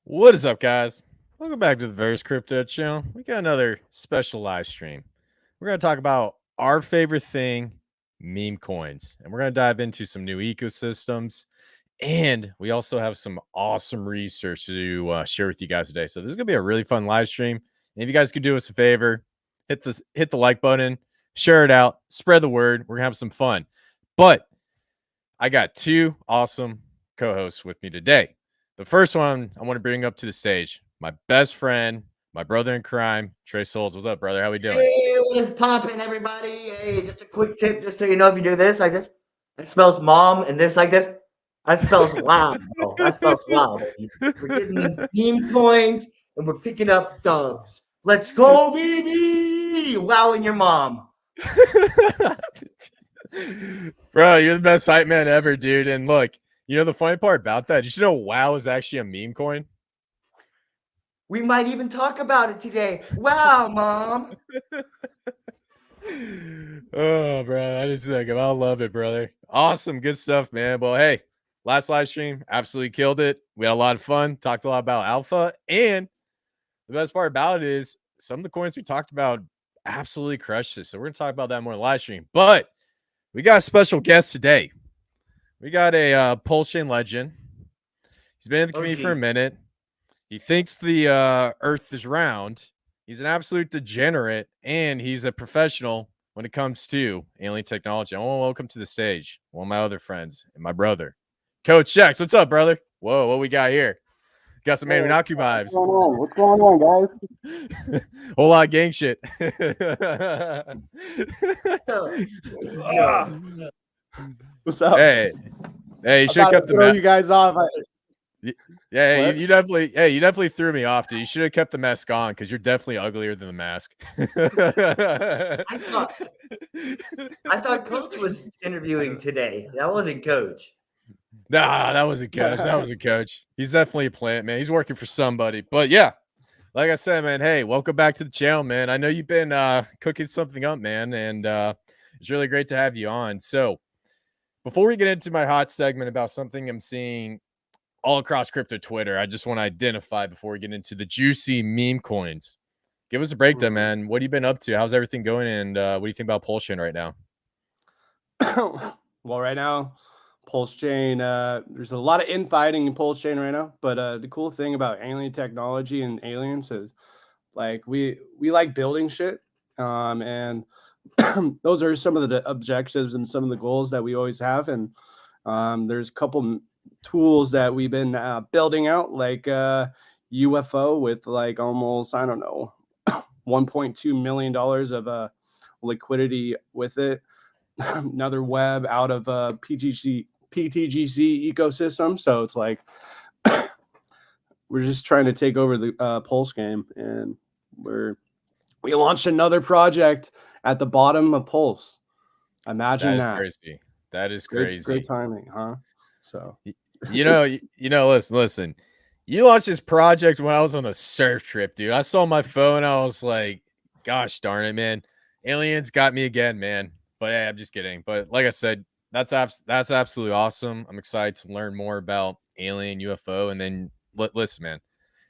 What is up, guys? Welcome back to the Various Crypto Channel. We got another special live stream. We're going to talk about our favorite thing, meme coins. And we're going to dive into some new ecosystems. And we also have some awesome research to share with you guys today. So this is going to be a really fun live stream. And if you guys could do us a favor, hit the like button, share it out, spread the word. We're going to have some fun. But I got two awesome co-hosts with me today. The first one I want to bring up to the stage, my best friend, my brother in crime, Trey Souls. What's up, brother? How we doing? Hey, what is poppin', everybody? Hey, just a quick tip, just so you know, if you do this like this, it spells mom, and this like this, that spells wow, bro. That spells wow, baby. We're getting meme coins, and we're picking up dubs. Let's go, baby! Wowing your mom. Bro, you're the best hype man ever, dude. And look, you know the funny part about that? Did you know WoW is actually a meme coin? We might even talk about it today. Wow, mom. Oh, bro, that is like I love it, brother. Awesome, good stuff, man. Well, hey, last live stream, absolutely killed it. We had a lot of fun, talked a lot about alpha, and the best part about it is some of the coins we talked about absolutely crushed it. So we're gonna talk about that more in the live stream. But we got a special guest today. We got a Pulse Chain legend. He's been in the community for a minute. He thinks the Earth is round. He's an absolute degenerate, and he's a professional when it comes to alien technology. I want to welcome to the stage one of my other friends and my brother, Coach Shex. What's up, brother? Whoa, what we got here? Got some Anunnaki vibes. What's going on, guys? Whole lot of gang shit. What's up? Hey, you should have kept the throw you guys off. Yeah, you definitely threw me off, dude. You should have kept the mask on because you're definitely uglier than the mask. I thought Coach was interviewing today. That wasn't Coach. Nah, that wasn't Coach. That wasn't Coach. He's definitely a plant, man. He's working for somebody. But yeah, like I said, man, hey, welcome back to the channel, man. I know you've been cooking something up, man, and it's really great to have you on. So before we get into my hot segment about something I'm seeing all across crypto Twitter, I just want to identify before we get into the juicy meme coins. Give us a breakdown, man. What have you been up to? How's everything going? And what do you think about Pulse Chain right now? Well, right now, Pulse Chain, there's a lot of infighting in Pulse Chain right now. But the cool thing about alien technology and aliens is like we like building shit. And those are some of the objectives and some of the goals that we always have. And there's a couple tools that we've been building out, like UFO with like almost, I don't know, $1.2 million of liquidity with it. Another web out of PTGC ecosystem. So it's like we're just trying to take over the Pulse game, and we launched another project at the bottom of Pulse. Imagine that. Crazy. That is crazy. Great timing, huh? So listen. You launched this project when I was on a surf trip, dude. I saw my phone. I was like, gosh darn it, man. Aliens got me again, man. But hey, I'm just kidding. But like I said, that's absolutely awesome. I'm excited to learn more about alien UFO. And then listen, man,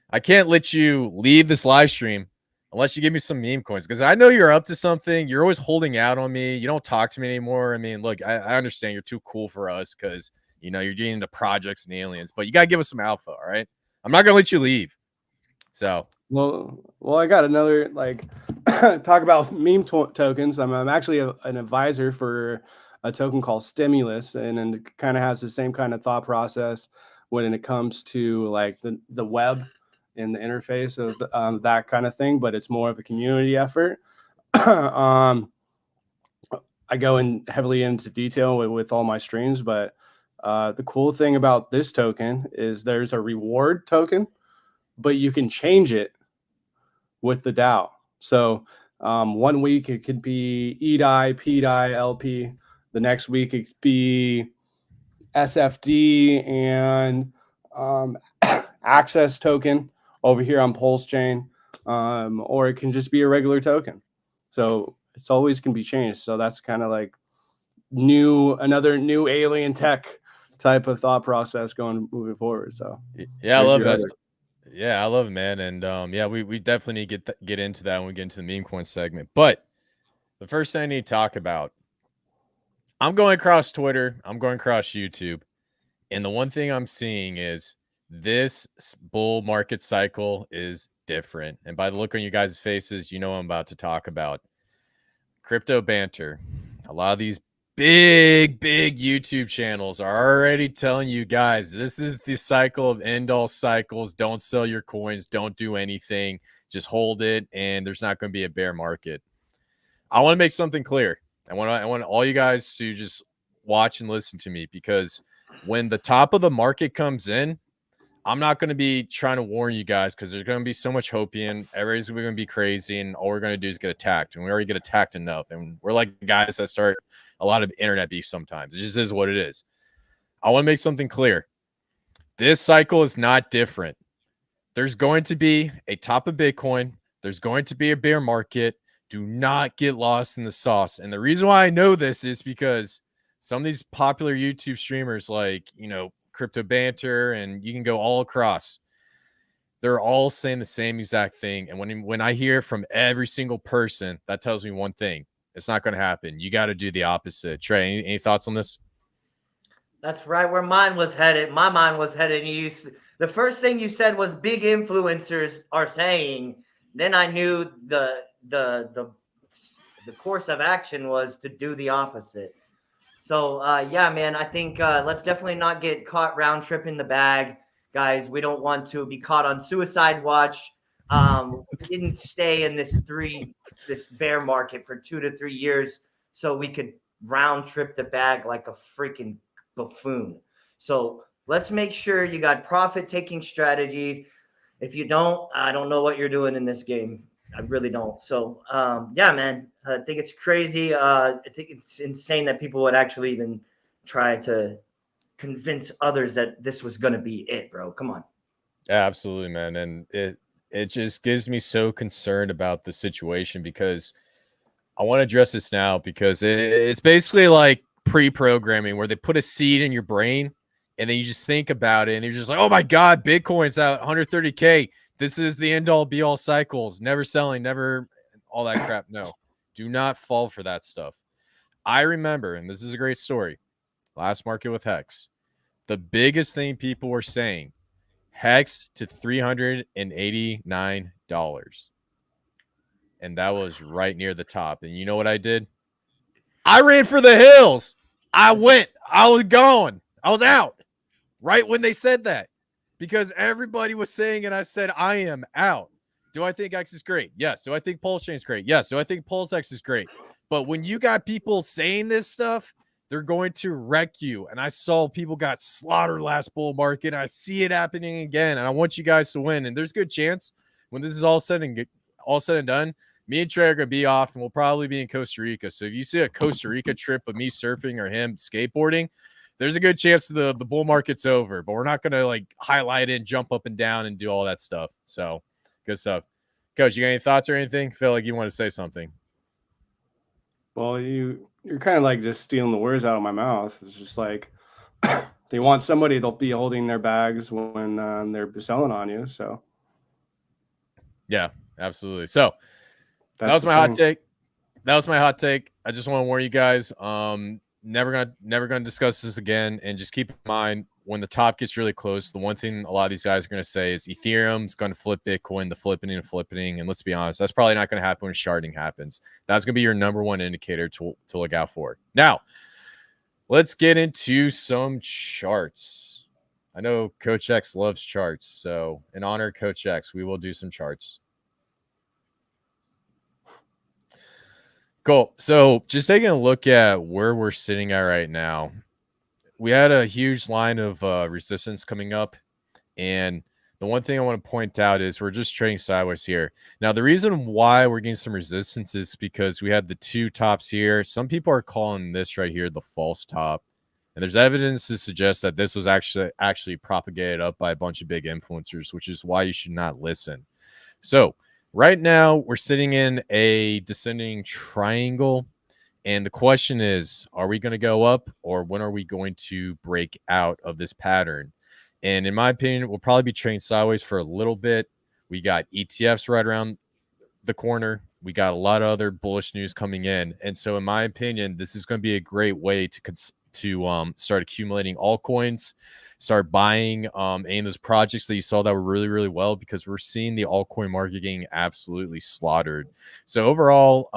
I can't let you leave this live stream unless you give me some meme coins, because I know you're up to something. You're always holding out on me. You don't talk to me anymore. I mean, look, I understand you're too cool for us because you're getting into projects and aliens, but you gotta give us some alpha, all right? I'm not gonna let you leave. So well, I got another talk about meme tokens. I'm actually an advisor for a token called Stimulus, and it kind of has the same kind of thought process when it comes to like the web and the interface of that kind of thing, but it's more of a community effort. I go in heavily into detail with all my streams, but the cool thing about this token is there's a reward token, but you can change it with the DAO. So 1 week it could be EDI, PDI, LP. The next week it could be SFD and access token over here on Pulse Chain, or it can just be a regular token. So it's always can be changed. So that's kind of like another new alien tech type of thought process moving forward. So yeah, I love that. Yeah, I love it, man. And yeah, we definitely need to get into that when we get into the meme coin segment. But the first thing I need to talk about, I'm going across Twitter, I'm going across YouTube, and the one thing I'm seeing is this bull market cycle is different. And by the look on you guys' faces, you know what I'm about to talk about. Crypto Banter. A lot of these big YouTube channels are already telling you guys this is the cycle of end all cycles. Don't sell your coins, don't do anything, just hold it, and there's not going to be a bear market. I want to make something clear. I want all you guys to just watch and listen to me, because when the top of the market comes in, I'm not going to be trying to warn you guys, because there's going to be so much hopium. Everybody's going to be crazy, and all we're going to do is get attacked. And we already get attacked enough. And we're like guys that start a lot of internet beef sometimes. It just is what it is. I want to make something clear. This cycle is not different. There's going to be a top of Bitcoin. There's going to be a bear market. Do not get lost in the sauce. And the reason why I know this is because some of these popular YouTube streamers, like, Crypto Banter, and you can go all across, they're all saying the same exact thing. And when I hear from every single person, that tells me one thing: it's not going to happen. You got to do the opposite. Trey, any thoughts on this? That's right where mine was headed. My mind was headed. The first thing you said was big influencers are saying. Then I knew the course of action was to do the opposite. So yeah, man, I think let's definitely not get caught round tripping the bag, guys. We don't want to be caught on suicide watch. We didn't stay in this bear market for 2 to 3 years so we could round trip the bag like a freaking buffoon. So let's make sure you got profit taking strategies. If you don't, I don't know what you're doing in this game. I really don't. So, yeah, man, I think it's crazy. I think it's insane that people would actually even try to convince others that this was going to be it, bro. Come on. Yeah, absolutely, man. And it just gives me so concerned about the situation, because I want to address this now, because it's basically like pre-programming, where they put a seed in your brain and then you just think about it and you're just like, oh my God, Bitcoin's at 130K. This is the end all be all cycles, never selling, never all that crap. No, do not fall for that stuff. I remember, and this is a great story, last market with Hex, the biggest thing people were saying, Hex to $389. And that was right near the top. And you know what I did? I ran for the hills. I went. I was gone. I was out right when they said that, because everybody was saying it. I said, I am out. Do I think X is great? Yes. Do I think Pulse Chain is great? Yes. Do I think Pulse X is great? But when you got people saying this stuff, they're going to wreck you. And I saw people got slaughtered last bull market. I see it happening again. And I want you guys to win. And there's a good chance when this is all said and done, me and Trey are going to be off, and we'll probably be in Costa Rica. So if you see a Costa Rica trip of me surfing or him skateboarding, there's a good chance the bull market's over. But we're not going to like highlight it and jump up and down and do all that stuff. So good stuff. Coach, you got any thoughts or anything? Feel like you want to say something? Well, you're kind of like just stealing the words out of my mouth. It's just like they want somebody, they'll be holding their bags when they're selling on you. So yeah, absolutely. So that was my hot take. That was my hot take. I just want to warn you guys. Never gonna discuss this again. And just keep in mind, when the top gets really close, the one thing a lot of these guys are going to say is Ethereum's going to flip Bitcoin, the flipping. And let's be honest, that's probably not going to happen when sharding happens. That's going to be your number one indicator to look out for. Now, let's get into some charts. I know Coach X loves charts. So in honor of Coach X, we will do some charts. Cool. So just taking a look at where we're sitting at right now, we had a huge line of resistance coming up. And the one thing I want to point out is we're just trading sideways here. Now, the reason why we're getting some resistance is because we had the two tops here. Some people are calling this right here the false top. And there's evidence to suggest that this was actually propagated up by a bunch of big influencers, which is why you should not listen. So right now, we're sitting in a descending triangle. And the question is, are we going to go up, or when are we going to break out of this pattern? And in my opinion, we'll probably be trading sideways for a little bit. We got ETFs right around the corner. We got a lot of other bullish news coming in. And so in my opinion, this is going to be a great way to start accumulating altcoins, start buying any of those projects that you saw that were really, really well, because we're seeing the altcoin market getting absolutely slaughtered. So overall,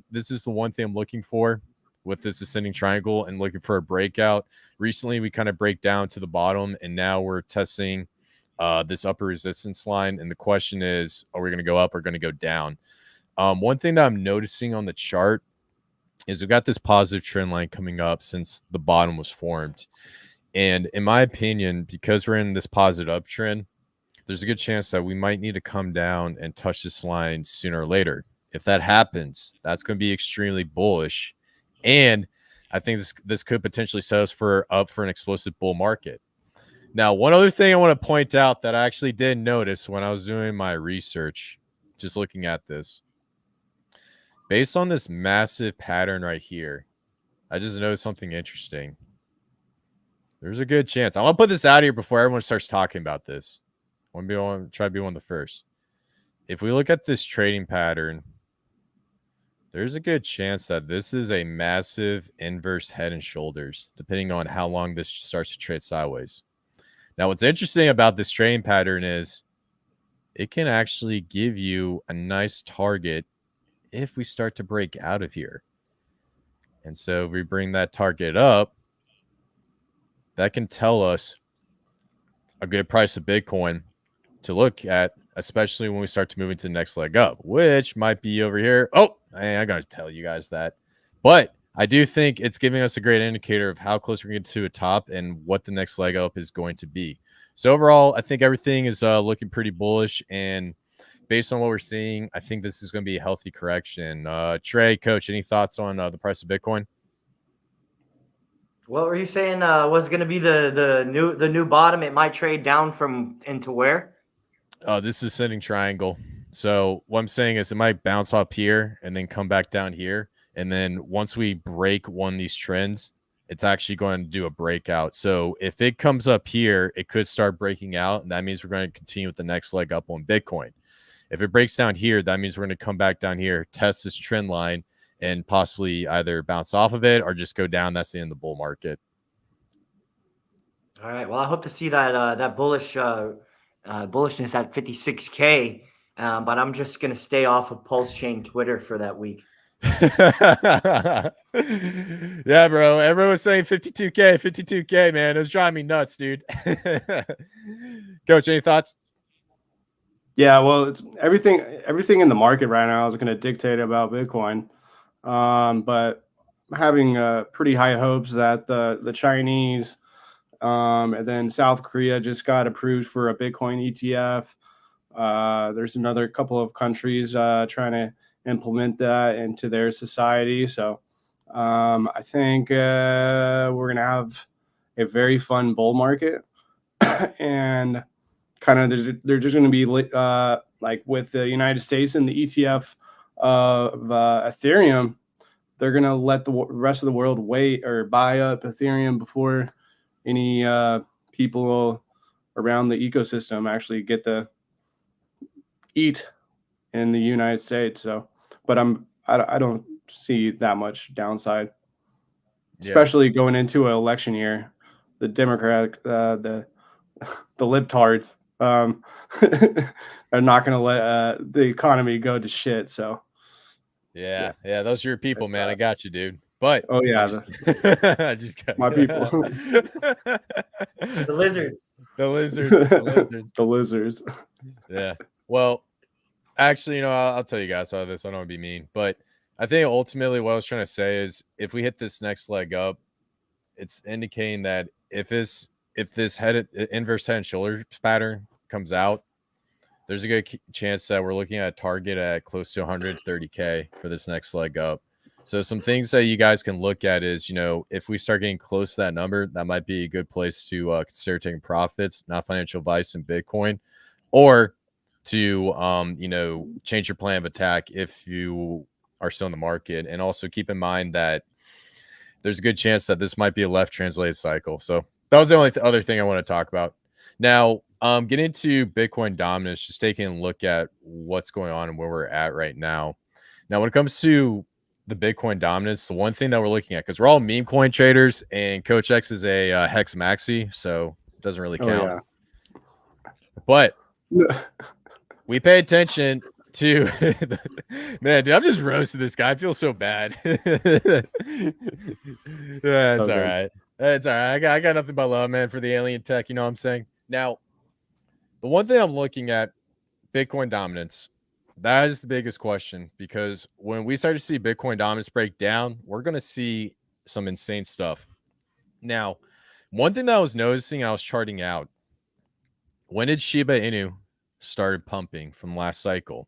this is the one thing I'm looking for with this ascending triangle and looking for a breakout. Recently, we kind of break down to the bottom, and now we're testing this upper resistance line. And the question is, are we going to go up or going to go down? One thing that I'm noticing on the chart is we've got this positive trend line coming up since the bottom was formed. And in my opinion, because we're in this positive uptrend, there's a good chance that we might need to come down and touch this line sooner or later. If that happens, that's going to be extremely bullish. And I think this could potentially set us up for an explosive bull market. Now, one other thing I want to point out that I actually did notice when I was doing my research, just looking at this, based on this massive pattern right here, I just noticed something interesting. There's a good chance. I'm going to put this out here before everyone starts talking about this. I want to try to be one of the first. If we look at this trading pattern, there's a good chance that this is a massive inverse head and shoulders, depending on how long this starts to trade sideways. Now, what's interesting about this trading pattern is it can actually give you a nice target if we start to break out of here. And so if we bring that target up, that can tell us a good price of Bitcoin to look at, especially when we start to move into the next leg up, which might be over here. Oh, I got to tell you guys that. But I do think it's giving us a great indicator of how close we're getting to a top and what the next leg up is going to be. So overall, I think everything is looking pretty bullish. And based on what we're seeing, I think this is going to be a healthy correction. Trey, Coach, any thoughts on the price of Bitcoin? What were you saying was going to be the new bottom? It might trade down from into where? This is ascending triangle. So what I'm saying is it might bounce up here and then come back down here. And then once we break one of these trends, it's actually going to do a breakout. So if it comes up here, it could start breaking out. And that means we're going to continue with the next leg up on Bitcoin. If it breaks down here, that means we're going to come back down here, test this trend line, and possibly either bounce off of it or just go down. That's the end of the bull market. All right. Well, I hope to see that bullishness at 56K. But I'm just going to stay off of Pulse Chain Twitter for that week. Yeah, bro. Everyone was saying 52K, man. It was driving me nuts, dude. Coach, any thoughts? Yeah, well, it's everything in the market right now is going to dictate about Bitcoin. But having pretty high hopes that the Chinese and then South Korea just got approved for a Bitcoin ETF. There's another couple of countries trying to implement that into their society. So I think we're going to have a very fun bull market. And kind of they're just going to be like with the United States and the ETF of Ethereum, they're going to let the rest of the world wait or buy up Ethereum before any people around the ecosystem actually get to eat in the United States. So, but I don't see that much downside, especially going into an election year. The Democratic, the libtards are not going to let the economy go to shit. So, yeah, those are your people, man. I got you, dude. But oh yeah, just my people, the lizards, the lizards. Yeah. Well, actually, I'll tell you guys about this. I don't want to be mean, but I think ultimately what I was trying to say is if we hit this next leg up, it's indicating that if this inverse head and shoulders pattern comes out, there's a good chance that we're looking at a target at close to 130K for this next leg up. So some things that you guys can look at is, if we start getting close to that number, that might be a good place to consider taking profits, not financial advice in Bitcoin, or to, change your plan of attack if you are still in the market. And also keep in mind that there's a good chance that this might be a left translated cycle. So that was the only other thing I want to talk about. Now, getting into Bitcoin dominance, just taking a look at what's going on and where we're at right now. Now, when it comes to the Bitcoin dominance, the one thing that we're looking at, because we're all meme coin traders, and Coach X is a Hex Maxi, so it doesn't really count. Oh, But yeah. we pay attention to man, dude, I'm just roasting this guy. I feel so bad. Yeah, it's all right. It's all right. I got nothing but love, man, for the alien tech. You know what I'm saying? Now, the one thing I'm looking at, Bitcoin dominance, that is the biggest question, because when we start to see Bitcoin dominance break down, we're going to see some insane stuff. Now, one thing that I was noticing, I was charting out, when did Shiba Inu started pumping from last cycle?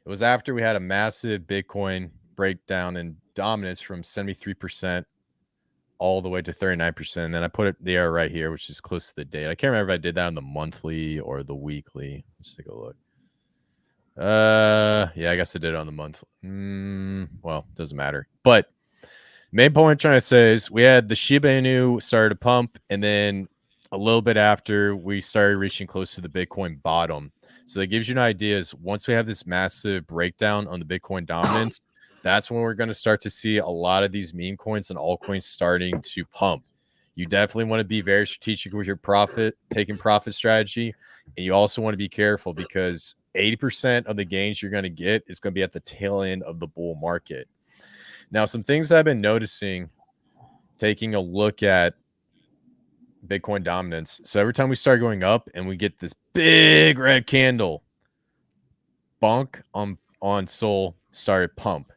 It was after we had a massive Bitcoin breakdown and dominance from 73% all the way to 39%. And then I put it the arrow right here, which is close to the date. I can't remember if I did that on the monthly or the weekly. Let's take a look. Yeah, I guess I did it on the month. Well, it doesn't matter. But main point I'm trying to say is we had the Shiba Inu started to pump, and then a little bit after we started reaching close to the Bitcoin bottom. So that gives you an idea is once we have this massive breakdown on the Bitcoin dominance, that's when we're going to start to see a lot of these meme coins and altcoins starting to pump. You definitely want to be very strategic with your taking profit strategy. And you also want to be careful because 80% of the gains you're going to get is going to be at the tail end of the bull market. Now, some things I've been noticing, taking a look at Bitcoin dominance. So every time we start going up and we get this big red candle, Bonk on Sol started pump.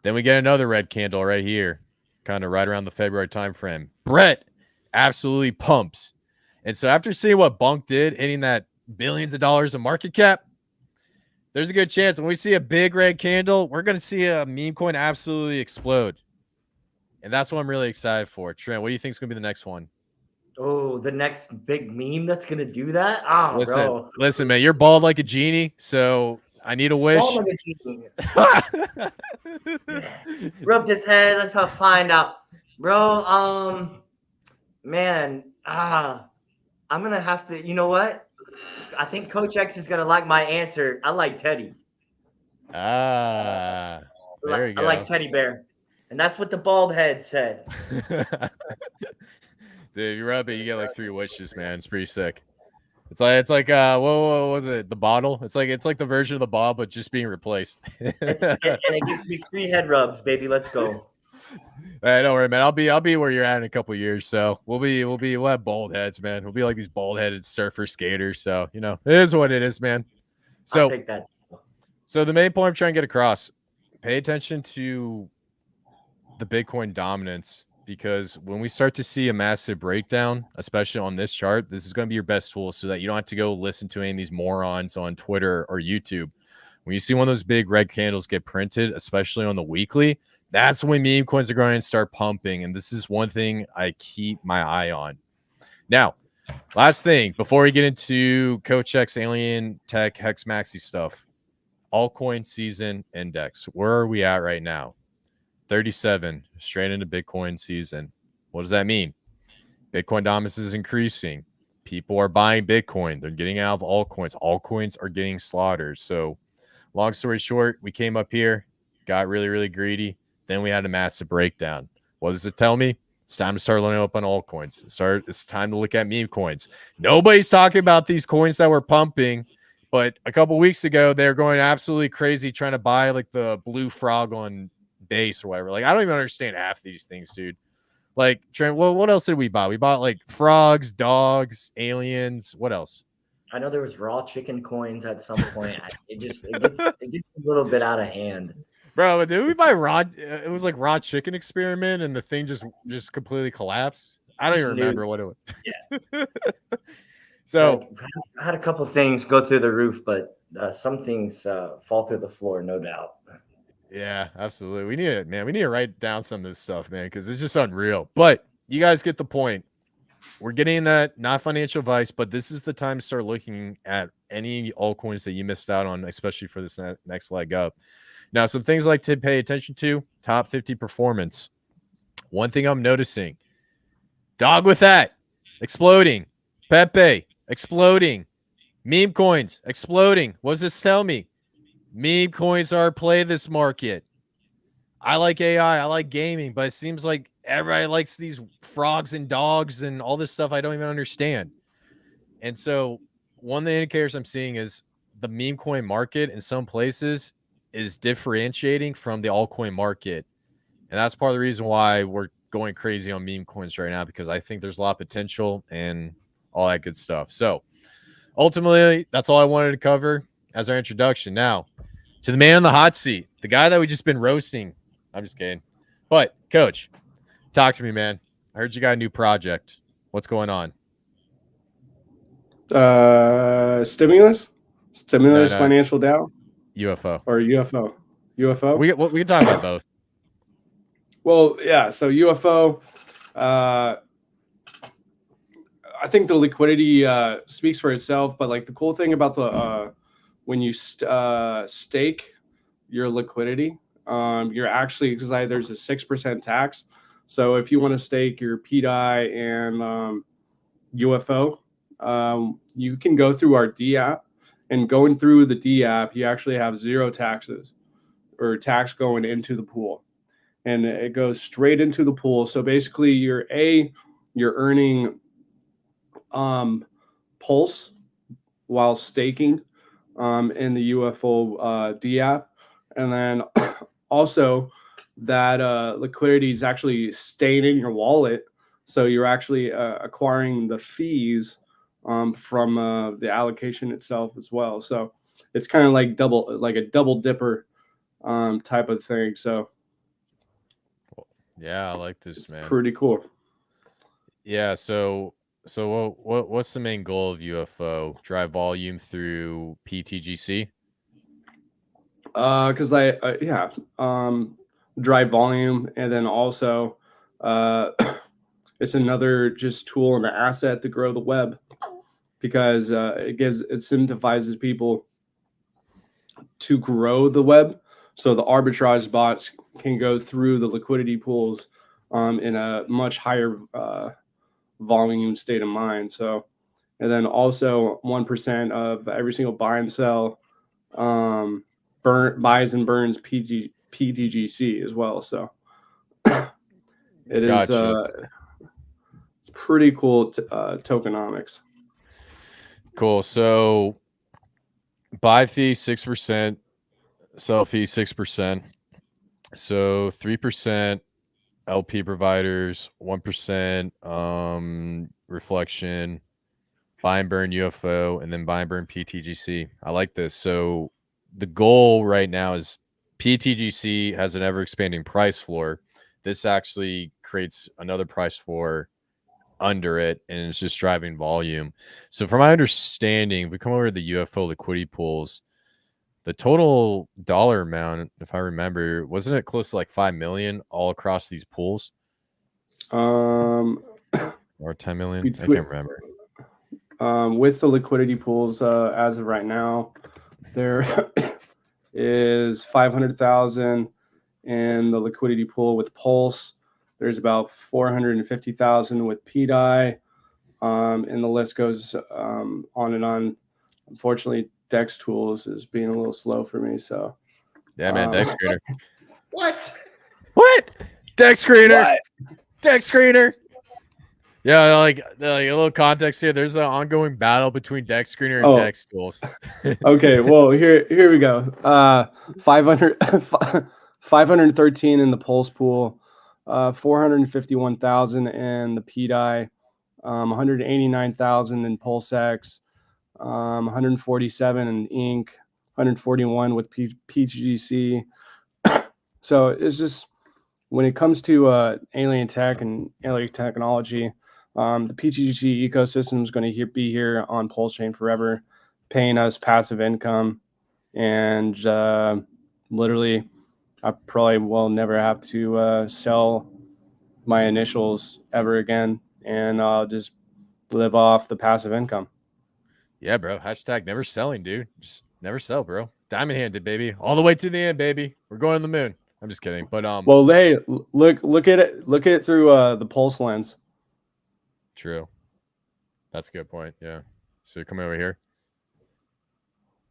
Then we get another red candle right here, kind of right around the February timeframe. Brett absolutely pumps. And so after seeing what Bonk did, hitting that billions of dollars of market cap, there's a good chance when we see a big red candle, we're going to see a meme coin absolutely explode. And that's what I'm really excited for. Trent, what do you think is going to be the next one? Oh, the next big meme that's going to do that? Oh, bro. Listen, man, you're bald like a genie, so I need a wish. Bald like a genie. Rub his head. Let's find out. Bro, man, I'm going to have to, you know what? I think Coach X is going to like my answer. I like Teddy. There you go. I like Teddy Bear. And that's what the bald head said. Dude, you rub it, you get like 3 wishes, man. It's pretty sick. It's like what was it? The bottle? It's like the version of the ball, but just being replaced. And it gives me 3 head rubs, baby. Let's go. Hey, don't worry, man. I'll be where you're at in a couple of years. So we'll have bald heads, man. We'll be like these bald headed surfer skaters. So it is what it is, man. So I'll take that. So the main point I'm trying to get across: pay attention to the Bitcoin dominance, because when we start to see a massive breakdown, especially on this chart, this is going to be your best tool so that you don't have to go listen to any of these morons on Twitter or YouTube. When you see one of those big red candles get printed, especially on the weekly, that's when meme coins are going to start pumping. And this is one thing I keep my eye on. Now, last thing, before we get into Coach X, Alien Tech, Hex Maxi stuff, altcoin season index. Where are we at right now? 37, straight into Bitcoin season. What does that mean? Bitcoin dominance is increasing. People are buying Bitcoin. They're getting out of altcoins. Altcoins are getting slaughtered. So long story short, we came up here, got really, really greedy. Then we had a massive breakdown. What does it tell me? It's time to start loading up on altcoins. It's time to look at meme coins. Nobody's talking about these coins that were pumping, but a couple weeks ago, they were going absolutely crazy trying to buy like the blue frog on base or whatever. Like, I don't even understand half of these things, dude. Like, Trent, what else did we buy? We bought like frogs, dogs, aliens. What else? I know there was raw chicken coins at some point. It gets a little bit out of hand. Bro, did we buy raw? It was like raw chicken experiment, and the thing just completely collapsed. I don't even remember what it was. Yeah. So I had a couple things go through the roof, but some things fall through the floor, no doubt. Yeah, absolutely. We need to write down some of this stuff, man, because it's just unreal. But you guys get the point. We're getting that, not financial advice, but this is the time to start looking at any altcoins that you missed out on, especially for this next leg up. Now, some things I like to pay attention to: top 50 performance. One thing I'm noticing: Dog with that, exploding, Pepe, exploding. Meme coins exploding. What does this tell me? Meme coins are play this market. I like AI, I like gaming, but it seems like everybody likes these frogs and dogs and all this stuff I don't even understand. And so one of the indicators I'm seeing is the meme coin market in some places is differentiating from the altcoin market. And that's part of the reason why we're going crazy on meme coins right now, because I think there's a lot of potential and all that good stuff. So ultimately, that's all I wanted to cover as our introduction. Now, to the man in the hot seat, the guy that we just been roasting. I'm just kidding. But, Coach, talk to me, man. I heard you got a new project. What's going on? Stimulus No. financial DAO UFO. or UFO. We can talk about both. Well, yeah. So UFO, I think the liquidity speaks for itself. But like the cool thing about the when you stake your liquidity, you're actually, because there's a 6% tax. So if you want to stake your PDI and UFO, you can go through our D app, and going through the D app, you actually have zero taxes or tax going into the pool, and it goes straight into the pool. So basically, you're earning pulse while staking in the UFO D app, and then also that liquidity is actually staying in your wallet. So you're actually acquiring the fees from the allocation itself as well. So it's kind of like a double dipper type of thing. So yeah, I like this, man. Pretty cool. Yeah. So what's the main goal of UFO? Drive volume through PTGC? Because drive volume, and then also it's another just tool and an asset to grow the web, because it incentivizes people to grow the web. So the arbitrage bots can go through the liquidity pools in a much higher volume state of mind. So, and then also 1% of every single buy and sell buys and burns PTGC as well. So it is it's pretty cool tokenomics. Cool. So buy fee 6%, sell fee 6%. So 3% LP providers, 1% reflection, buy and burn UFO, and then buy and burn PTGC. I like this. So the goal right now is PTGC has an ever expanding price floor. This actually creates another price floor under it, and it's just driving volume. So from my understanding, if we come over to the UFO liquidity pools, the total dollar amount, if I remember, wasn't it close to like 5 million all across these pools? Or 10 million? I can't remember. With the liquidity pools, as of right now, there is 500,000 in the liquidity pool with Pulse. There's about 450,000 with PDI, and the list goes on and on. Unfortunately, Dex Tools is being a little slow for me. So, yeah, man, Dex Screener. What? Dex Screener. What? Dex Screener. Yeah, like a little context here. There's an ongoing battle between Dex Screener and Dex Tools. Okay, well, here we go. 513 in the Pulse pool, 451,000 in the PDI, 189,000 in PulseX, 147 in Inc, 141 with PGC. So it's just, when it comes to alien tech and alien technology, the PTGC ecosystem is going to be here on Pulse Chain forever, paying us passive income. And literally, I probably will never have to sell my initials ever again, and I'll just live off the passive income. Yeah, bro. Hashtag never selling, dude. Just never sell, bro. Diamond handed, baby. All the way to the end, baby. We're going to the moon. I'm just kidding. But well, hey, look at it through the Pulse lens. True. That's a good point. Yeah. So you're coming over here.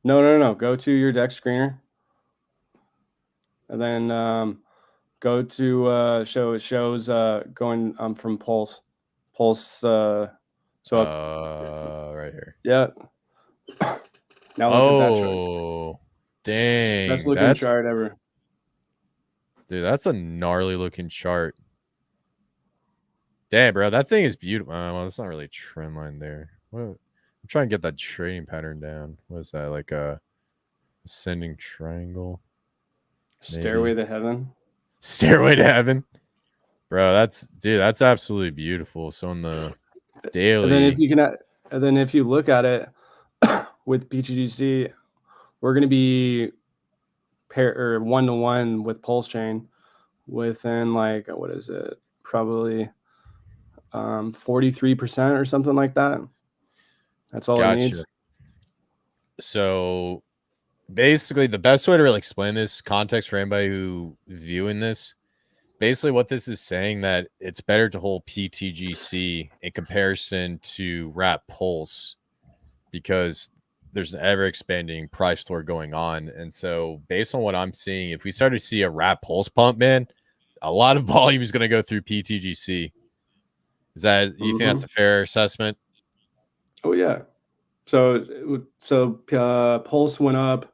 No. Go to your deck screener, and then go to show. It shows going from Pulse. So Right here. yeah. Now look at that chart. Oh, dang. Best looking chart ever. Dude, that's a gnarly looking chart. Damn, bro, that thing is beautiful. Well, it's not really a trend line there. What? I'm trying to get that trading pattern down. What is that? Like a ascending triangle? Stairway to heaven. Stairway to heaven, bro. That's absolutely beautiful. So on the daily, and then if you look at it with PTGC, we're going to be pair or 1-to-1 with Pulse Chain within like, what is it? Probably 43% or something like that. That's all it needs. So basically, the best way to really explain this context for anybody who viewing this, basically what this is saying that it's better to hold PTGC in comparison to Wrap Pulse because there's an ever expanding price floor going on. And so based on what I'm seeing, if we start to see a Wrap Pulse pump, man, a lot of volume is going to go through PTGC. You think that's a fair assessment? Oh yeah. So Pulse went up.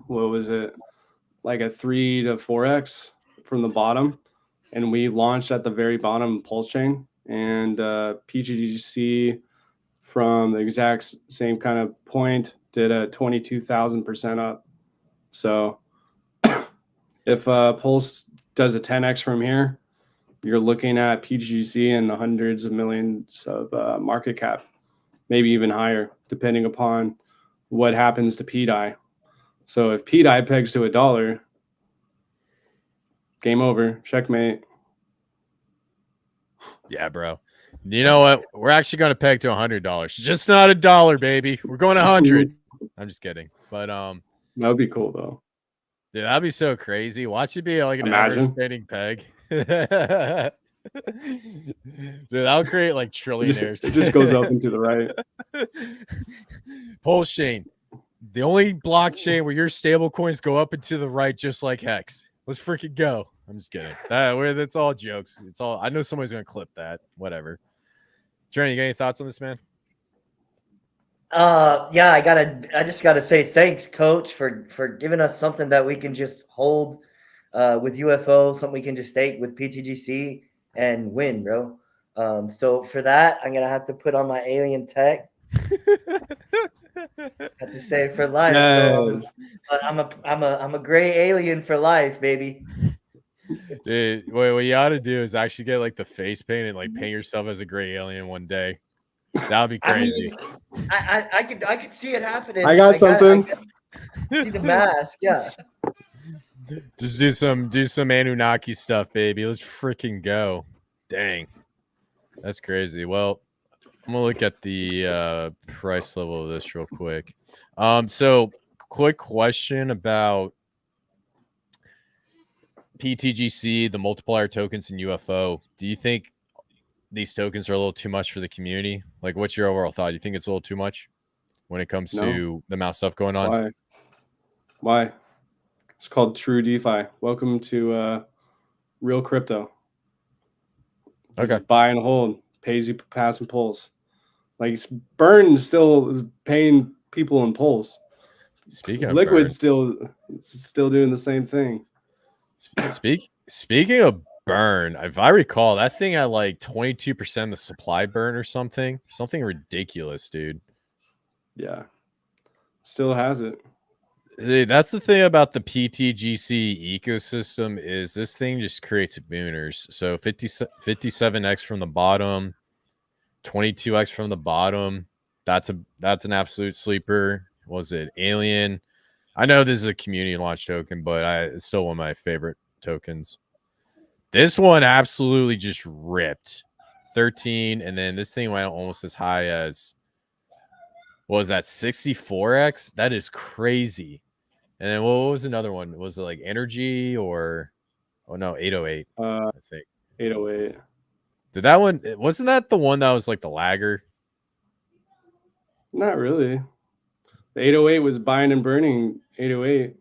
What was it? Like a 3 to 4x from the bottom, and we launched at the very bottom Pulse Chain, and PTGC from the exact same kind of point did a 22,000% up. So if Pulse does a 10x from here, you're looking at PTGC in the hundreds of millions of market cap, maybe even higher, depending upon what happens to PDI. So if PDI pegs to $1, game over, checkmate. Yeah, bro. You know what? We're actually going to peg to $100. Just not $1, baby. We're going 100. I'm just kidding. But that would be cool though. Yeah, that'd be so crazy. Watch it be like an ever-expanding peg. Dude, that would create like trillionaires. It just goes up and to the right. Pulse chain, the only blockchain where your stable coins go up and to the right, just like Hex. Let's freaking go. I'm just kidding. That's all jokes. It's all. I know somebody's gonna clip that. Whatever. Trent, you got any thoughts on this, man? Yeah, I just gotta say thanks, Coach, for giving us something that we can just hold with UFO, something we can just stake with PTGC and win, bro. So for that, I'm gonna have to put on my alien tech. Have to say for life. Yes. So I'm a gray alien for life, baby. Dude, what you ought to do is actually get like the face paint and like paint yourself as a gray alien one day. That would be crazy. I could see it happening. I got something. See the mask, yeah. Just do some Anunnaki stuff, baby. Let's freaking go. Dang. That's crazy. Well, I'm gonna look at the price level of this real quick. So quick question about PTGC, the multiplier tokens and UFO. Do you think these tokens are a little too much for the community? Like, what's your overall thought? Do you think it's a little too much when it comes to the amount of stuff going on? Why? It's called True DeFi. Welcome to real crypto. Okay. Just buy and hold, pays you pass and pulls. Like Burn still is paying people in pulls. Speaking of Liquid, still doing the same thing. Speaking of Burn, if I recall, that thing had like 22% the supply burn or something ridiculous, dude. Yeah, still has it. Dude, that's the thing about the PTGC ecosystem is this thing just creates booners. So 57x from the bottom, 22x from the bottom. That's an absolute sleeper. Was it Alien? I know this is a community launch token, but it's still one of my favorite tokens. This one absolutely just ripped 13, and then this thing went almost as high as, what was that, 64x? That is crazy. And then what was another one? Was it like Energy or 808? I think 808. Did that one, wasn't that the one that was like the lagger? Not really. The 808 was buying and burning 808.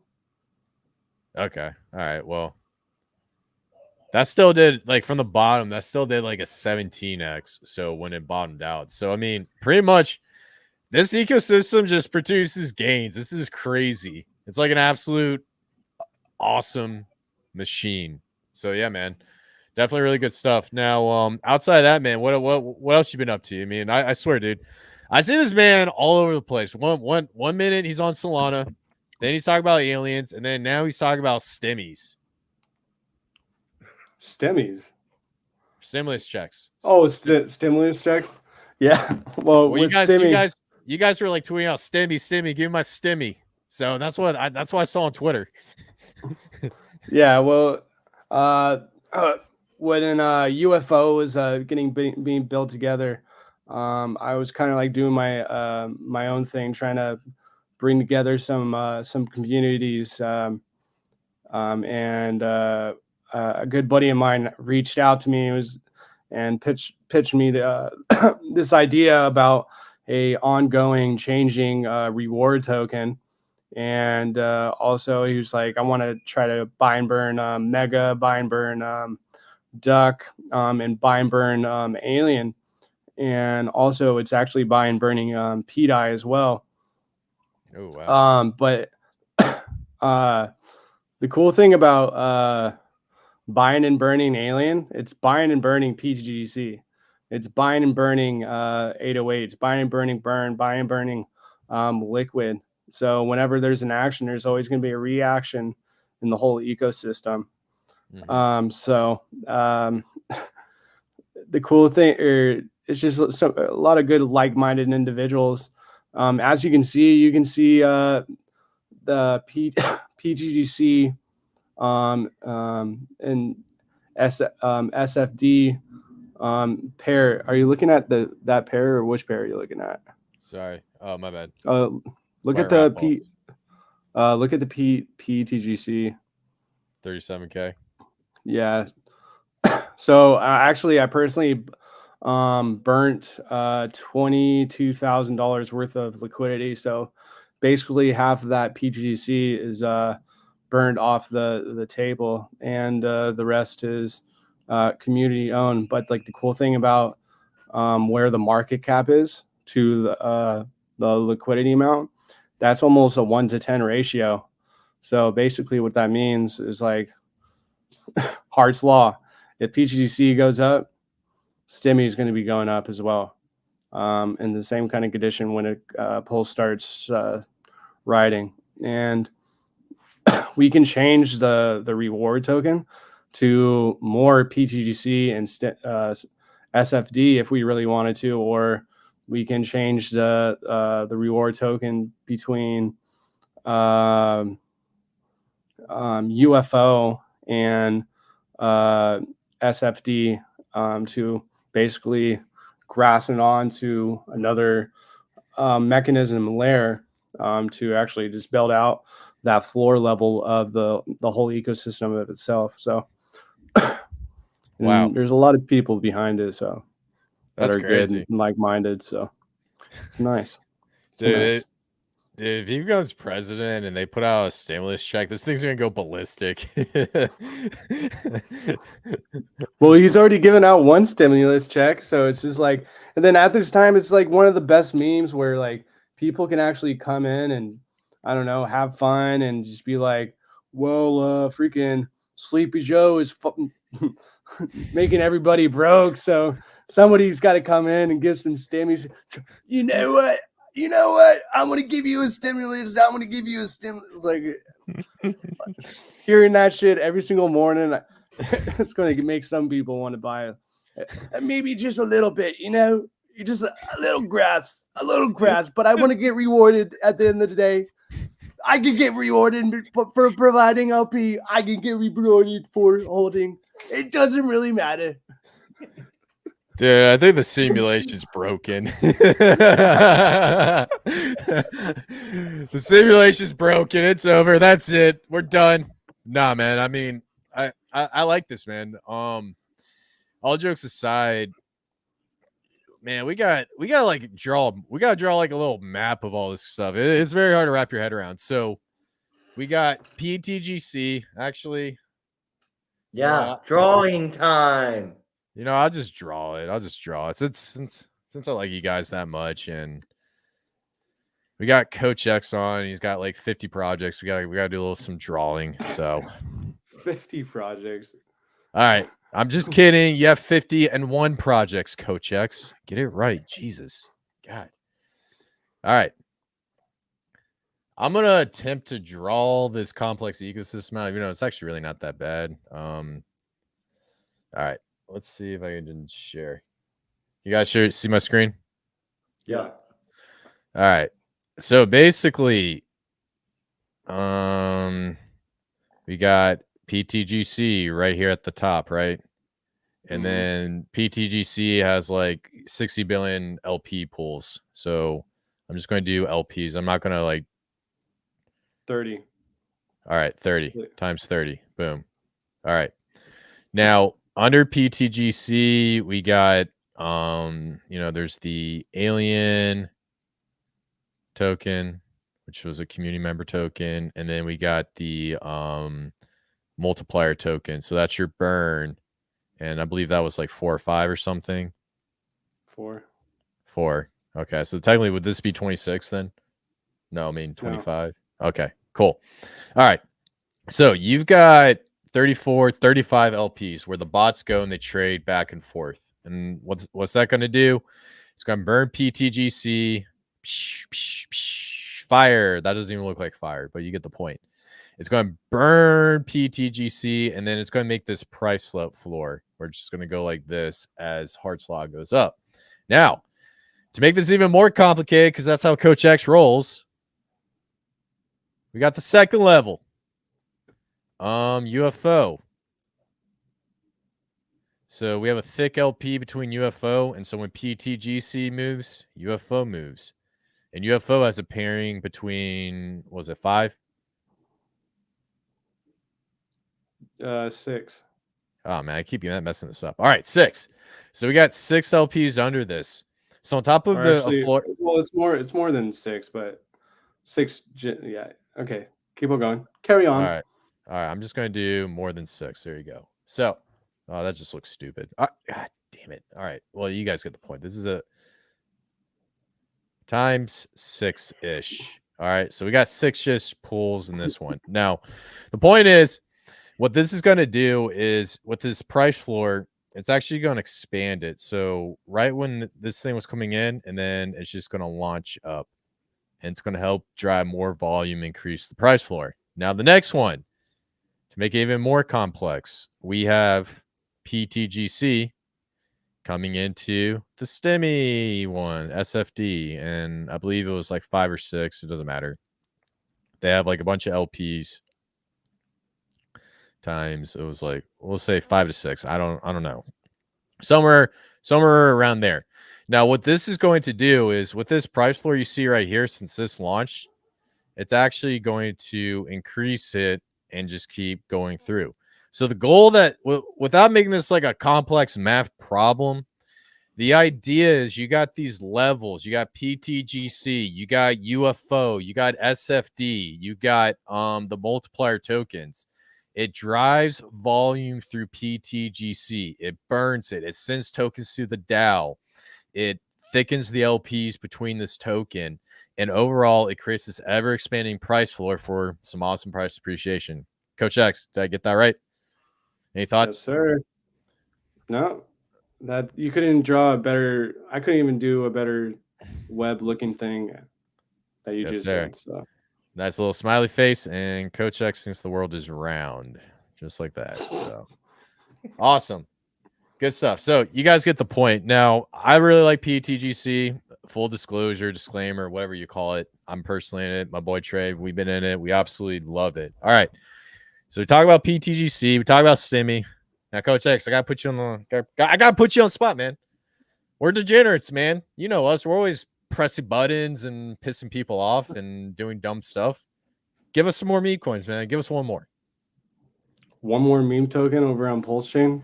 Okay. All right. Well, that still did, like, from the bottom, that still did like a 17x. So when it bottomed out. So, I mean, pretty much this ecosystem just produces gains. This is crazy. It's like an absolute awesome machine. So yeah, man. Definitely really good stuff. Now, outside of that, man, what else you been up to? I mean, I swear, dude, I see this man all over the place. One minute he's on Solana, then he's talking about aliens, and then now he's talking about stimmies. Stimmies. Stimulus checks. Oh, stimulus checks. Yeah. Well, Well, with stimmy, you guys were like tweeting out stimmy, give me my stimmy. So that's what I saw on Twitter. yeah. Well, when an UFO was being built together, I was kind of like doing my my own thing, trying to bring together some communities, and a good buddy of mine reached out to me and pitched me the this idea about a ongoing changing reward token. And also he was like, I want to try to buy and burn Mega, buy and burn Duck, and buy and burn Alien. And also it's actually buy and burning PDI as well. Oh, wow. But the cool thing about buying and burning Alien, it's buying and burning PGC. It's buying and burning 808. It's buying and burning burn, buying and burning liquid. So whenever there's an action, there's always going to be a reaction in the whole ecosystem. Mm-hmm. The cool thing, it's just a lot of good like-minded individuals. As you can see the PGGC and SFD pair. Are you looking at that pair, or which pair are you looking at? Sorry. Oh, my bad. Look at the PTGC. 37K. Yeah. So actually, I personally burnt $22,000 worth of liquidity. So basically, half of that PGC is burned off the table, and the rest is community owned. But like the cool thing about where the market cap is to the liquidity amount, that's almost a 1-to-10 ratio. So basically what that means is like Hart's law. If PGC goes up, Stimmy is going to be going up as well. In the same kind of condition when a pulse starts riding. And we can change the reward token to more PTGC and SFD if we really wanted to, or we can change the reward token between UFO and SFD to basically grasp it on to another mechanism layer to actually just build out that floor level of the whole ecosystem of itself. So wow, there's a lot of people behind it, so that are crazy, good and like-minded. So it's nice. Dude, dude, if he becomes president and they put out a stimulus check, this thing's gonna go ballistic. Well, he's already given out one stimulus check, so it's just like, and then at this time, it's like one of the best memes where like people can actually come in and, I don't know, have fun and just be like, well, freaking Sleepy Joe is making everybody broke, so somebody's got to come in and give some stimmies. You know what? I'm going to give you a stimulus. I'm going to give you a stimulus. Like hearing that shit every single morning, it's going to make some people want to buy it. Maybe just a little bit, just a little grass, but I want to get rewarded at the end of the day. I can get rewarded for providing LP. I can get rewarded for holding. It doesn't really matter. Dude, I think the simulation's broken. The simulation's broken. It's over. That's it. We're done. Nah, man. I mean, I like this, man. All jokes aside, man, we gotta like draw like a little map of all this stuff. It's very hard to wrap your head around. So we got PTGC actually. Yeah, drawing time. I'll just draw it. Since I like you guys that much, and we got Coach X on. He's got like 50 projects. We gotta do some drawing. So 50 projects. All right. I'm just kidding. You have 51 projects, Coach X. Get it right. Jesus. God. All right. I'm going to attempt to draw this complex ecosystem out. It's actually really not that bad. All right. Let's see if I can share. You guys see my screen? Yeah. All right. So basically, we got PTGC right here at the top, right? And then PTGC has like 60 billion LP pools. So I'm just going to do LPs. I'm not going to like 30. All right, 30 times 30. Boom. All right. Now, under PTGC, we got there's the alien token, which was a community member token, and then we got the multiplier token. So that's your burn. And I believe that was like 4 or 5 or something. 4. Okay. So technically, would this be 26 then? No, I mean 25. No. Okay, cool. All right. So you've got 34, 35 LPs where the bots go and they trade back and forth. And what's that going to do? It's going to burn PTGC. Fire. That doesn't even look like fire, but you get the point. It's going to burn PTGC, and then it's going to make this price floor. We're just going to go like this as Heart's Law goes up. Now, to make this even more complicated, because that's how Coach X rolls, we got the second level. UFO. So we have a thick LP between UFO, and so when PTGC moves, UFO moves. And UFO has a pairing between, was it 5? 6. Oh man, I keep messing this up. All right, 6. So we got 6 LPs under this. So on top of floor. Well, it's more than 6, but 6. Yeah. Okay. Keep on going. Carry on. All right. I'm just going to do more than 6. There you go. So, that just looks stupid. God damn it. All right. Well, you guys get the point. This is a times 6-ish. All right. So we got 6-ish pools in this one. Now, the point is, what this is going to do is with this price floor, it's actually going to expand it. So right when this thing was coming in, and then it's just going to launch up, and it's going to help drive more volume, increase the price floor. Now, the next one, to make it even more complex, we have PTGC coming into the STEMI one, SFD, and I believe it was like 5 or 6. It doesn't matter. They have like a bunch of LPs. Times it was like, we'll say 5 to 6. I don't know, somewhere around there. Now what this is going to do is with this price floor you see right here, since this launched, it's actually going to increase it and just keep going through. So the goal that without making this like a complex math problem, the idea is you got these levels, you got PTGC, you got UFO, you got SFD, you got the multiplier tokens. It drives volume through PTGC. It burns it. It sends tokens to the DAO. It thickens the LPs between this token. And overall, it creates this ever-expanding price floor for some awesome price appreciation. Coach X, did I get that right? Any thoughts? Yes, sir. No, that you couldn't draw a better. I couldn't even do a better web-looking thing that you just did. So. Nice little smiley face, and Coach X thinks the world is round, just like that. So awesome. Good stuff. So you guys get the point. Now, I really like PTGC. Full disclosure, disclaimer, whatever you call it. I'm personally in it. My boy Trey, we've been in it. We absolutely love it. All right. So we talk about PTGC. We talk about STEMI. Now, Coach X, I gotta put you on the spot, man. We're degenerates, man. You know us. We're always pressing buttons and pissing people off and doing dumb stuff. Give us some more Memecoins, man. Give us one more. One more meme token over on Pulse Chain.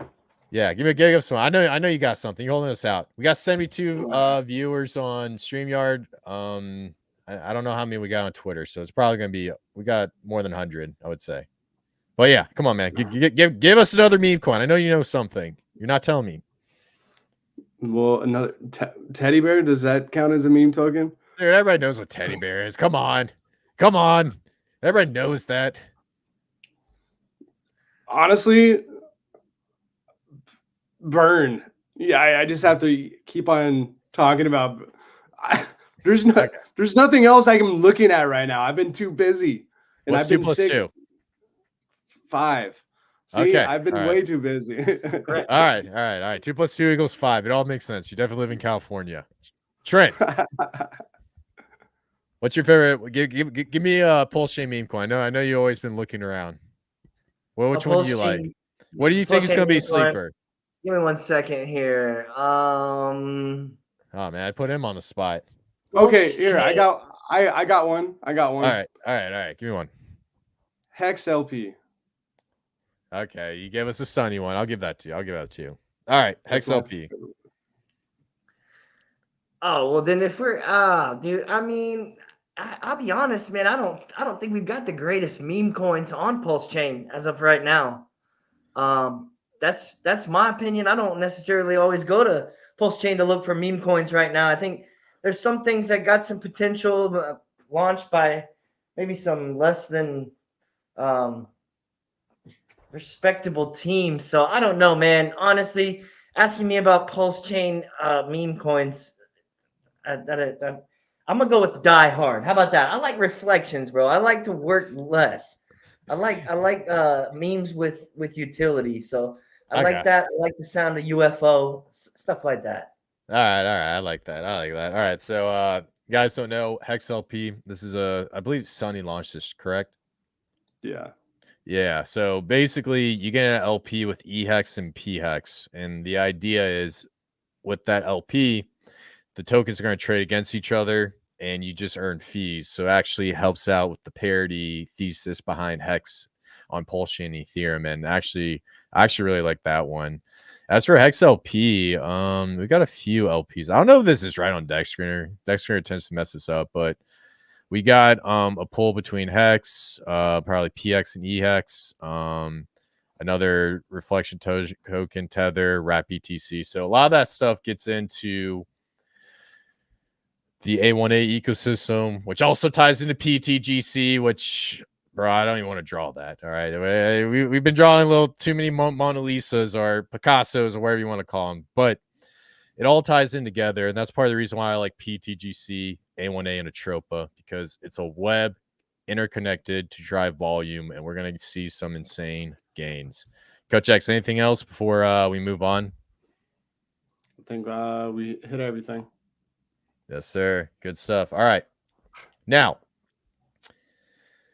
Yeah, give us some. I know you got something. You're holding us out. We got 72 viewers on StreamYard. I don't know how many we got on Twitter, so it's probably gonna be we got more than 100, I would say. But yeah, come on, man. Give us another meme coin. I know you know something. You're not telling me. Well, another teddy bear. Does that count as a meme token? Dude, everybody knows what teddy bear is. Come on. Come on. Everybody knows that. Honestly, burn. Yeah, I just have to keep on talking about. There's nothing else I'm looking at right now. I've been too busy, and What's I've been 2 plus sick. 2? 5. See, Okay. I've been way too busy. All right. 2 plus 2 equals 5. It all makes sense. You definitely live in California. Trent, what's your favorite? Give me a Pulse Chain meme coin. I know you've always been looking around. Well, which one do you like? What do you think is going to be a sleeper? Give me 1 second here. Oh man, I put him on the spot. Okay, here I got one. All right. Give me one. Hex LP. Okay, you gave us a sunny one. I'll give that to you. All right, Hex LP. Oh well, then if we're dude, I mean, I'll be honest, man. I don't think we've got the greatest meme coins on Pulse Chain as of right now. That's my opinion. I don't necessarily always go to Pulse Chain to look for meme coins right now. I think there's some things that got some potential launched by maybe some less than respectable teams. So I don't know, man. Honestly, asking me about Pulse Chain meme coins, I'm gonna go with Die Hard. How about that? I like reflections, bro. I like to work less. I like memes with utility. So I like that. I like the sound of UFO stuff like that. All right. I like that. All right. So you guys don't know Hex LP. This is I believe Sunny launched this, correct? Yeah. So basically, you get an LP with E hex and P hex, and the idea is with that LP, the tokens are going to trade against each other, and you just earn fees. So it actually helps out with the parity thesis behind Hex on Pulse Chain Ethereum, and I actually really like that one. As for Hex LP, we got a few LPs. I don't know if this is right on DexScreener. DexScreener tends to mess this up, but we got a pull between Hex, probably PX and EHEX, another reflection token tether, wrap ETC. So a lot of that stuff gets into the A1A ecosystem, which also ties into PTGC, which, bro, I don't even want to draw that. All right. We've been drawing a little too many Mona Lisas or Picassos or whatever you want to call them, but it all ties in together. And that's part of the reason why I like PTGC, A1A, and Atropa, because it's a web interconnected to drive volume, and we're going to see some insane gains. Coach X, anything else before we move on? I think we hit everything. Yes, sir. Good stuff. All right. Now,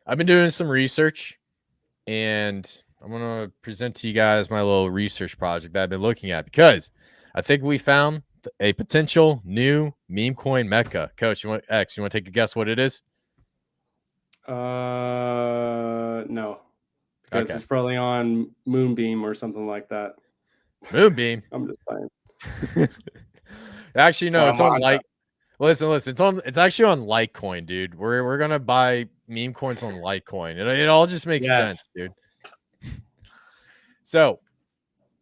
I've been doing some research, and I'm going to present to you guys my little research project that I've been looking at, because I think we found a potential new meme coin mecca. Coach, you want to take a guess what it is? No. Because it's probably on Moonbeam or something like that. Moonbeam? I'm just playing. Actually, no, it's on Lite. Listen. It's actually on Litecoin, dude. We're gonna buy meme coins on Litecoin. It all just makes sense, dude. So,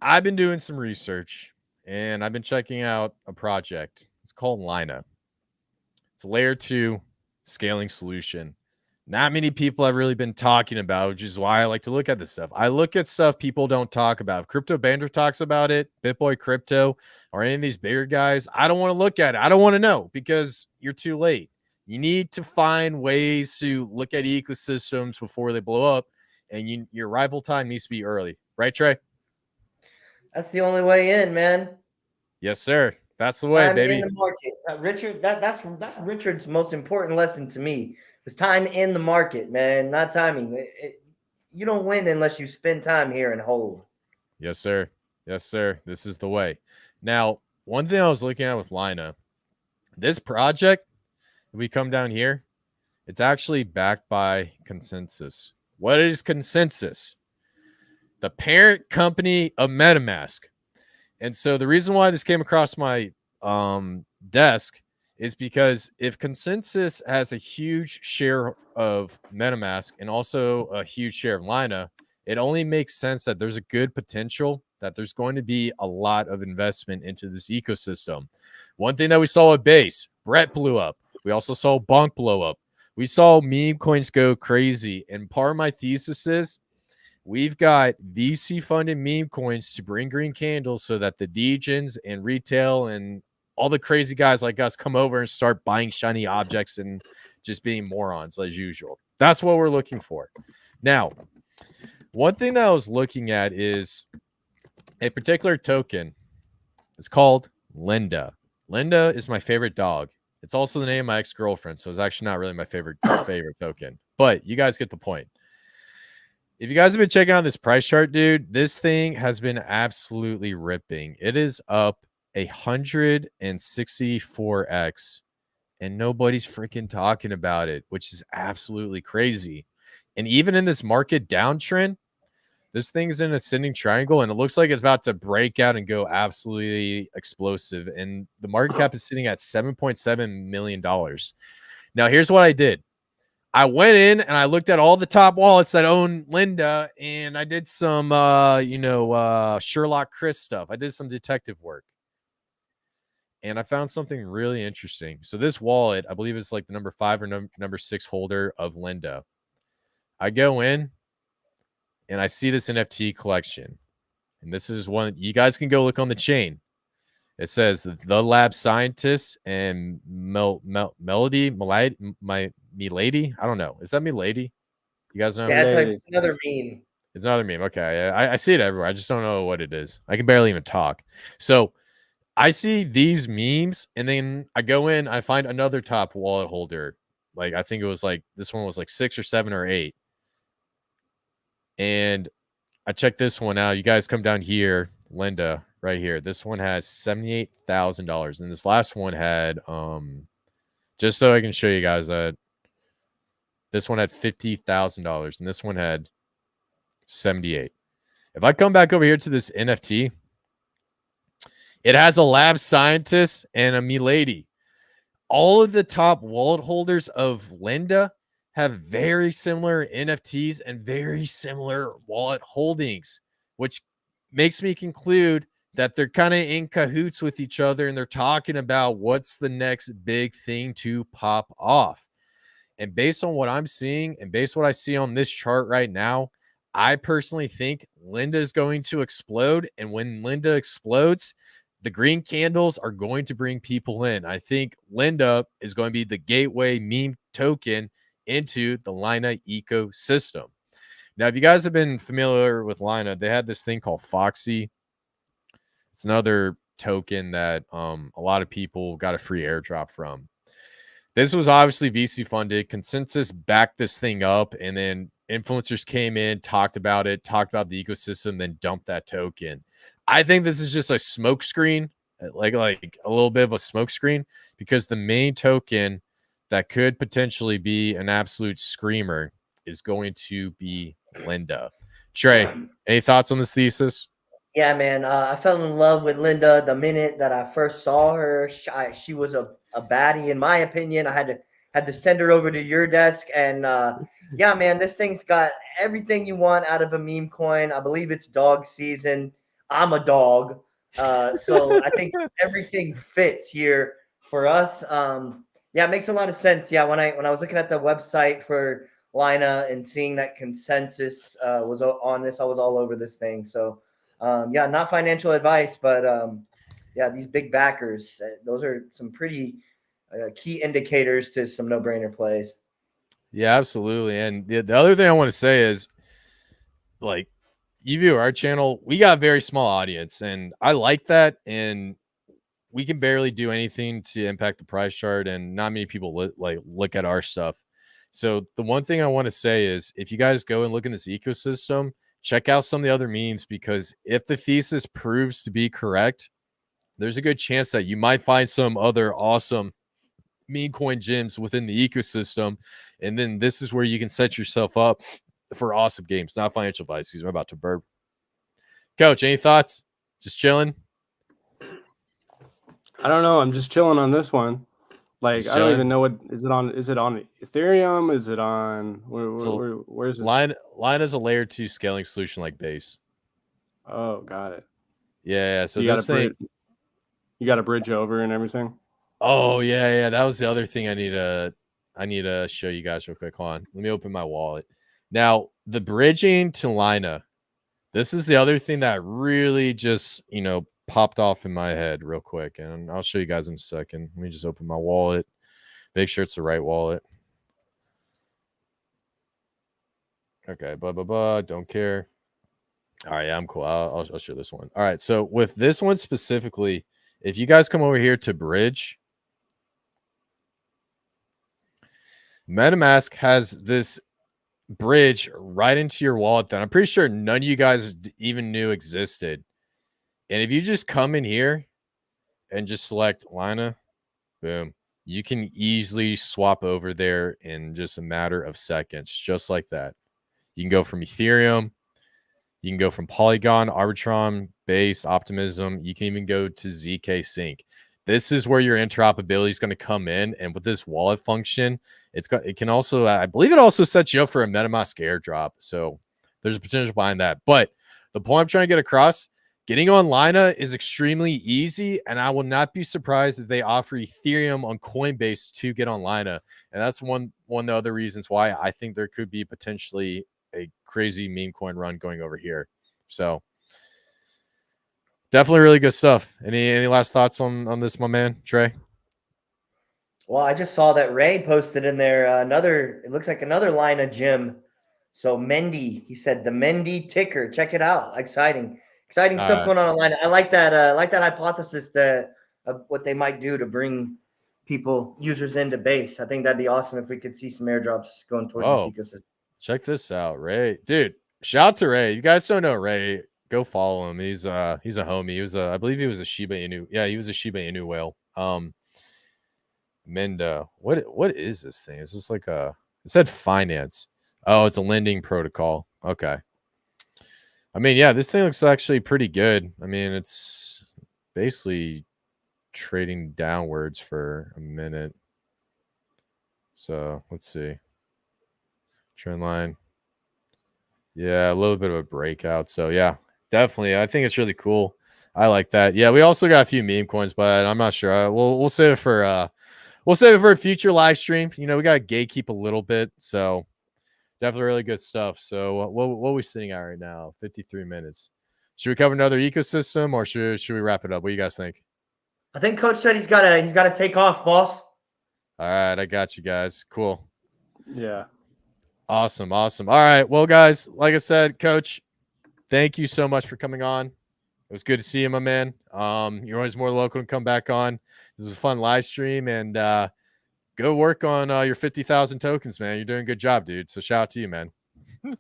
I've been doing some research, and I've been checking out a project. It's called Lina. It's a layer 2 scaling solution. Not many people have really been talking about, which is why I like to look at this stuff. I look at stuff people don't talk about. If Crypto Banter talks about it, BitBoy Crypto, or any of these bigger guys, I don't want to look at it. I don't want to know, because you're too late. You need to find ways to look at ecosystems before they blow up, and your arrival time needs to be early. Right, Trey? That's the only way in, man. Yes, sir. That's the way, time baby. In the market, Richard. That's Richard's most important lesson to me. It's time in the market, man, not timing. You don't win unless you spend time here and hold. Yes, sir. Yes, sir. This is the way. Now, one thing I was looking at with Lina, this project, if we come down here, it's actually backed by Consensus. What is Consensus? The parent company of MetaMask. And so the reason why this came across my desk is because if Consensus has a huge share of MetaMask and also a huge share of Lina, it only makes sense that there's a good potential that there's going to be a lot of investment into this ecosystem. One thing that we saw at Base, Brett blew up. We also saw Bonk blow up. We saw meme coins go crazy. And part of my thesis is we've got VC funded meme coins to bring green candles so that the degens and retail and all the crazy guys like us come over and start buying shiny objects and just being morons as usual. That's what we're looking for. Now, one thing that I was looking at is a particular token. It's called Linda. Linda is my favorite dog. It's also the name of my ex-girlfriend, so it's actually not really my favorite token. But you guys get the point. If you guys have been checking out this price chart, dude, this thing has been absolutely ripping. It is up 164x, and nobody's freaking talking about it, which is absolutely crazy. And even in this market downtrend, this thing's in an ascending triangle, and it looks like it's about to break out and go absolutely explosive. And the market cap is sitting at $7.7 million. Now, here's what I did. I went in and I looked at all the top wallets that own Linda, and I did some, Sherlock Kris stuff. I did some detective work, and I found something really interesting. So this wallet, I believe, is like the number 5 or number 6 holder of Linda. I go in, and I see this NFT collection, and this is one you guys can go look on the chain. It says the lab scientists and Milady. I don't know. Is that Milady? You guys know? Yeah, it's another meme. It's another meme. Okay, I see it everywhere. I just don't know what it is. I can barely even talk. So I see these memes, and then I go in. I find another top wallet holder. Like I think it was like this one was like 6 or 7 or 8. And I checked this one out. You guys come down here, Linda, right here. This one has $78,000, and this last one had just so I can show you guys that this one had $50,000, and this one had 78. If I come back over here to this NFT, it has a lab scientist and a Milady. All of the top wallet holders of Linda have very similar NFTs and very similar wallet holdings, which makes me conclude that they're kind of in cahoots with each other, and they're talking about what's the next big thing to pop off. And based on what I'm seeing and based on what I see on this chart right now, I personally think Linda is going to explode. And when Linda explodes, the green candles are going to bring people in. I think Linda is going to be the gateway meme token into the Lina ecosystem. Now, if you guys have been familiar with Lina, they had this thing called Foxy. It's another token that a lot of people got a free airdrop from. This was obviously VC funded. Consensus backed this thing up, and then influencers came in, talked about the ecosystem, then dumped that token. I think this is just a smoke screen, like a little bit of a smoke screen, because the main token that could potentially be an absolute screamer is going to be Linda. Trey, any thoughts on this thesis? Yeah, man. I fell in love with Linda the minute that I first saw her. She was a baddie, in my opinion. I had to send her over to your desk, and yeah, man, this thing's got everything you want out of a meme coin. I believe it's dog season. I'm a dog, so I think everything fits here for us. Yeah, it makes a lot of sense. Yeah, when I was looking at the website for Lina and seeing that Consensus was on this, I was all over this thing. So. Yeah, not financial advice, but yeah, these big backers, those are some pretty key indicators to some no-brainer plays. Yeah, absolutely. And the other thing I want to say is, like, you view our channel, we got a very small audience, and I like that. And we can barely do anything to impact the price chart, and not many people look at our stuff. So the one thing I want to say is, if you guys go and look in this ecosystem, check out some of the other memes, because if the thesis proves to be correct, there's a good chance that you might find some other awesome meme coin gems within the ecosystem. And then this is where you can set yourself up for awesome games. Not financial advice, because I'm about to burp. Coach, any thoughts? Just chilling? I don't know. I'm just chilling on this one. Like, Just I don't chilling? even know what is it on. Is it on Ethereum? Is it on where's this? Line is a layer 2 scaling solution like Base. Oh, got it. Yeah. So you got this to thing. You got to bridge over and everything. Oh yeah. That was the other thing I need to show you guys real quick. Hold on. Let me open my wallet. Now, the bridging to Lina. This is the other thing that really just, popped off in my head real quick. And I'll show you guys in a second. Let me just open my wallet. Make sure it's the right wallet. Okay, blah, blah, blah. Don't care. All right, yeah, I'm cool. I'll show this one. All right, so with this one specifically, if you guys come over here to bridge, MetaMask has this bridge right into your wallet that I'm pretty sure none of you guys even knew existed. And if you just come in here and just select Lina, boom, you can easily swap over there in just a matter of seconds, just like that. You can go from Ethereum, you can go from Polygon, Arbitrum, Base, Optimism. You can even go to ZK Sync. This is where your interoperability is going to come in, and with this wallet function, it can also, I believe, it also sets you up for a MetaMask airdrop. So there's a potential behind that. But the point I'm trying to get across, getting on Lina is extremely easy, and I will not be surprised if they offer Ethereum on Coinbase to get on Lina. And that's one of the other reasons why I think there could be potentially a crazy meme coin run going over here. So definitely really good stuff. Any last thoughts on this, my man, Trey? Well, I just saw that Ray posted in there it looks like another line of Jim. So Mendy, he said the Mendy ticker. Check it out. Exciting stuff going on online. I like that hypothesis that of what they might do to bring users into Base. I think that'd be awesome if we could see some airdrops going towards this ecosystem. Check this out, Ray. Dude, shout out to Ray. You guys don't know Ray, go follow him. He's a homie. He was I believe he was a Shiba Inu. Yeah, he was a Shiba Inu whale. Menda. What is this thing? Is this like it said finance. Oh, it's a lending protocol. Okay. I mean, yeah, this thing looks actually pretty good. I mean, it's basically trading downwards for a minute. So let's see. Trend line. Yeah, a little bit of a breakout. So yeah, definitely. I think it's really cool. I like that. Yeah, we also got a few meme coins, but I'm not sure. We'll save it for a future live stream. We got to gatekeep a little bit. So definitely really good stuff. So what are we sitting at right now? 53 minutes. Should we cover another ecosystem, or should we wrap it up? What do you guys think? I think Coach said he's got to take off, boss. All right, I got you guys. Cool. Yeah. Awesome. All right. Well, guys, like I said, Coach, thank you so much for coming on. It was good to see you, my man. You're always more welcome to come back on. This was a fun live stream, and go work on your 50,000 tokens, man. You're doing a good job, dude. So shout out to you, man.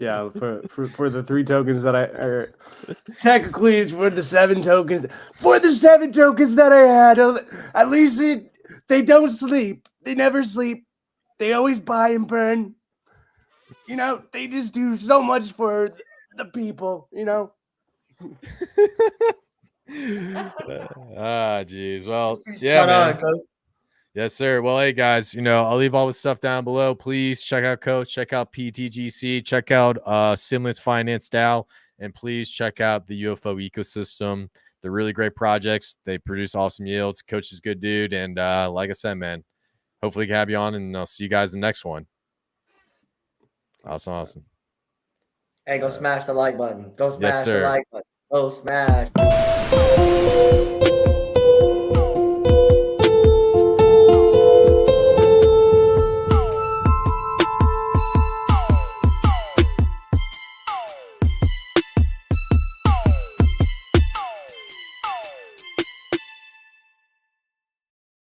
Yeah, for the 3 tokens that technically it's for the 7 tokens. For the 7 tokens that I had, at least they don't sleep. They never sleep. They always buy and burn. They just do so much for the people, Geez. Well, yeah, man. Yes, sir. Well, hey, guys, I'll leave all the stuff down below. Please check out Coach, check out PTGC, check out Simulants Finance DAO, and please check out the UFO ecosystem. They're really great projects. They produce awesome yields. Coach is a good dude. And like I said, man, hopefully we can have you on, and I'll see you guys in the next one. Awesome. Hey, go smash the like button. Go smash the like button. Go smash.